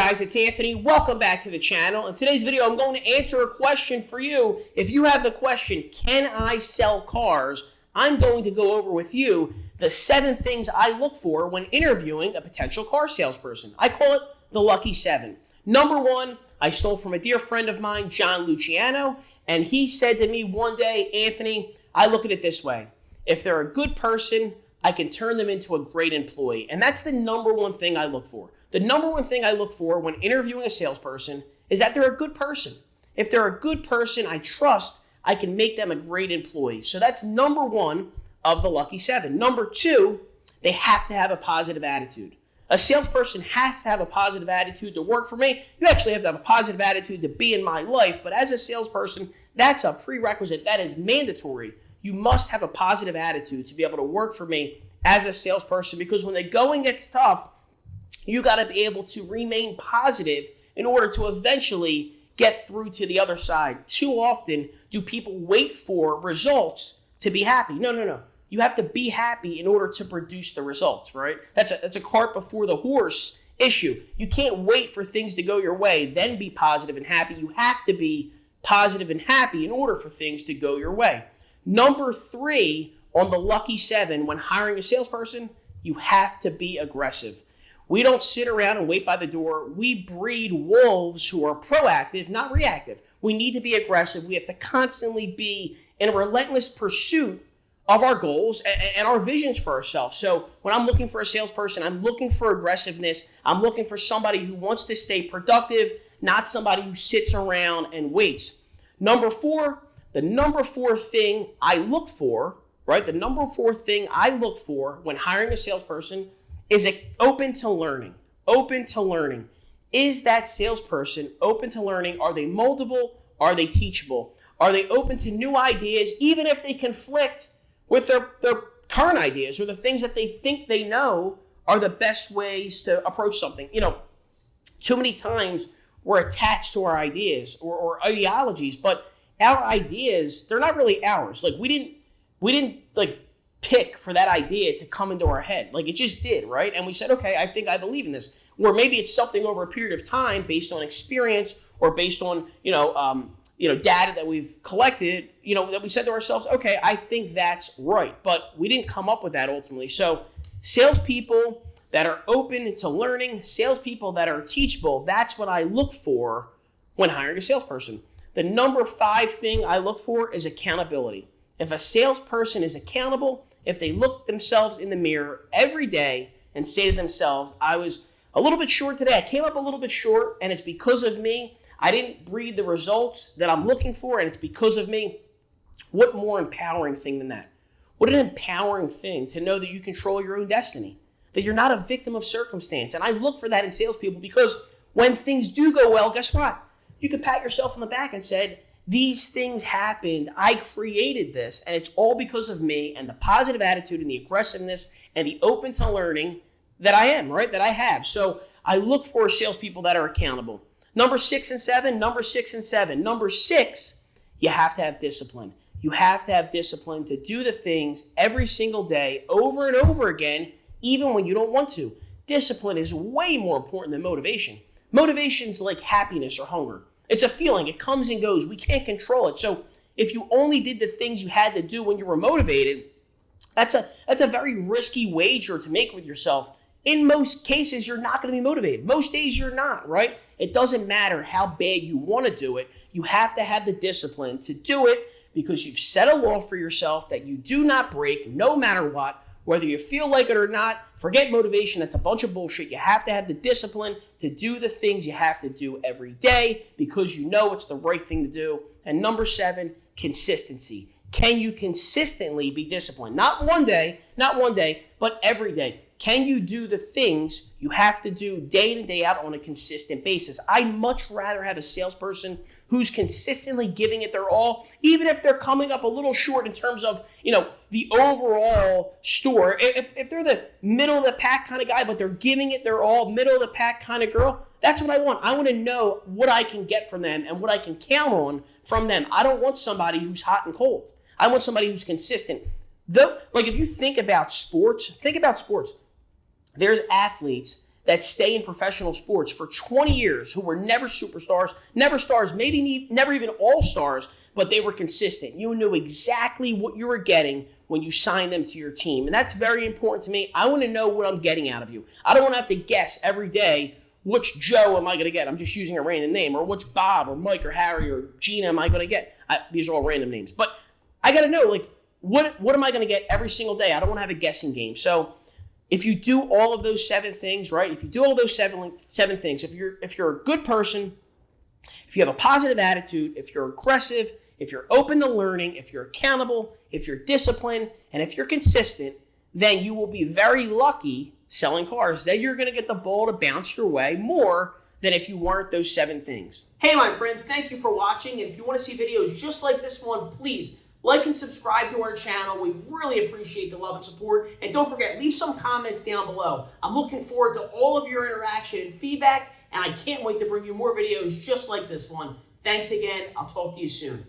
guys, it's Anthony. Welcome back to the channel. In today's video, I'm going to answer a question for you. If you have the question, can I sell cars? I'm going to go over with you the 7 things I look for when interviewing a potential car salesperson. I call it the Lucky 7. Number 1, I stole from a dear friend of mine, John Luciano, and he said to me one day, Anthony, I look at it this way. If they're a good person, I can turn them into a great employee. And that's the number 1 thing I look for. The number 1 thing I look for when interviewing a salesperson is that they're a good person. If they're a good person I trust, I can make them a great employee. So that's number 1 of the Lucky 7. Number 2, they have to have a positive attitude. A salesperson has to have a positive attitude to work for me. You actually have to have a positive attitude to be in my life. But as a salesperson, that's a prerequisite. That is mandatory. You must have a positive attitude to be able to work for me as a salesperson, because when the going gets tough, you got to be able to remain positive in order to eventually get through to the other side. Too often do people wait for results to be happy. No. You have to be happy in order to produce the results, right? That's a cart before the horse issue. You can't wait for things to go your way, then be positive and happy. You have to be positive and happy in order for things to go your way. Number 3 on the Lucky 7 when hiring a salesperson, you have to be aggressive. We don't sit around and wait by the door. We breed wolves who are proactive, not reactive. We need to be aggressive. We have to constantly be in a relentless pursuit of our goals and our visions for ourselves. So when I'm looking for a salesperson, I'm looking for aggressiveness. I'm looking for somebody who wants to stay productive, not somebody who sits around and waits. Number 4, the number 4 thing I look for, right? The number 4 thing I look for when hiring a salesperson is open to learning. Open to learning. Is that salesperson open to learning? Are they moldable? Are they teachable? Are they open to new ideas, even if they conflict with their current ideas or the things that they think they know are the best ways to approach something? You know, too many times we're attached to our ideas or ideologies, but our ideas, they're not really ours. Like we didn't like pick for that idea to come into our head. Like it just did, right? And we said, okay, I think I believe in this. Or maybe it's something over a period of time based on experience or based on, data that we've collected, that we said to ourselves, okay, I think that's right. But we didn't come up with that ultimately. So salespeople that are open to learning, salespeople that are teachable, that's what I look for when hiring a salesperson. The number 5 thing I look for is accountability. If a salesperson is accountable, if they look themselves in the mirror every day and say to themselves, I was a little bit short today, I came up a little bit short, and it's because of me. I didn't breed the results that I'm looking for, and it's because of me. What more empowering thing than that? What an empowering thing to know that you control your own destiny, that you're not a victim of circumstance. And I look for that in salespeople because when things do go well, guess what? You can pat yourself on the back and said, these things happened. I created this, and it's all because of me and the positive attitude and the aggressiveness and the open to learning that I am, right? That I have. So I look for salespeople that are accountable. Number 6 and 7. Number 6, you have to have discipline. You have to have discipline to do the things every single day over and over again, even when you don't want to. Discipline is way more important than motivation. Motivation's like happiness or hunger. It's a feeling. It comes and goes. We can't control it. So if you only did the things you had to do when you were motivated, that's a very risky wager to make with yourself. In most cases, you're not going to be motivated. Most days you're not, right? It doesn't matter how bad you want to do it. You have to have the discipline to do it because you've set a law for yourself that you do not break no matter what. Whether you feel like it or not, forget motivation. That's a bunch of bullshit. You have to have the discipline to do the things you have to do every day because you know it's the right thing to do. And number 7, consistency. Can you consistently be disciplined? Not one day, but every day. Can you do the things you have to do day in and day out on a consistent basis? I'd much rather have a salesperson who's consistently giving it their all, even if they're coming up a little short in terms of, the overall store. If they're the middle of the pack kind of guy, but they're giving it their all, middle of the pack kind of girl, that's what I want. I want to know what I can get from them and what I can count on from them. I don't want somebody who's hot and cold. I want somebody who's consistent. If you think about sports, there's athletes that stay in professional sports for 20 years who were never superstars, never stars, maybe never even all-stars, but they were consistent. You knew exactly what you were getting when you signed them to your team. And that's very important to me. I want to know what I'm getting out of you. I don't want to have to guess every day which Joe am I going to get. I'm just using a random name. Or which Bob or Mike or Harry or Gina am I going to get. These are all random names. But I got to know, like, what am I going to get every single day? I don't want to have a guessing game. So if you do all of those 7 things, right? If you do all those seven things, if you're a good person, if you have a positive attitude, if you're aggressive, if you're open to learning, if you're accountable, if you're disciplined, and if you're consistent, then you will be very lucky selling cars. Then you're going to get the ball to bounce your way more than if you weren't those 7 things. Hey, my friend, thank you for watching. And if you want to see videos just like this one, please like and subscribe to our channel. We really appreciate the love and support. And don't forget, leave some comments down below. I'm looking forward to all of your interaction and feedback, and I can't wait to bring you more videos just like this one. Thanks again. I'll talk to you soon.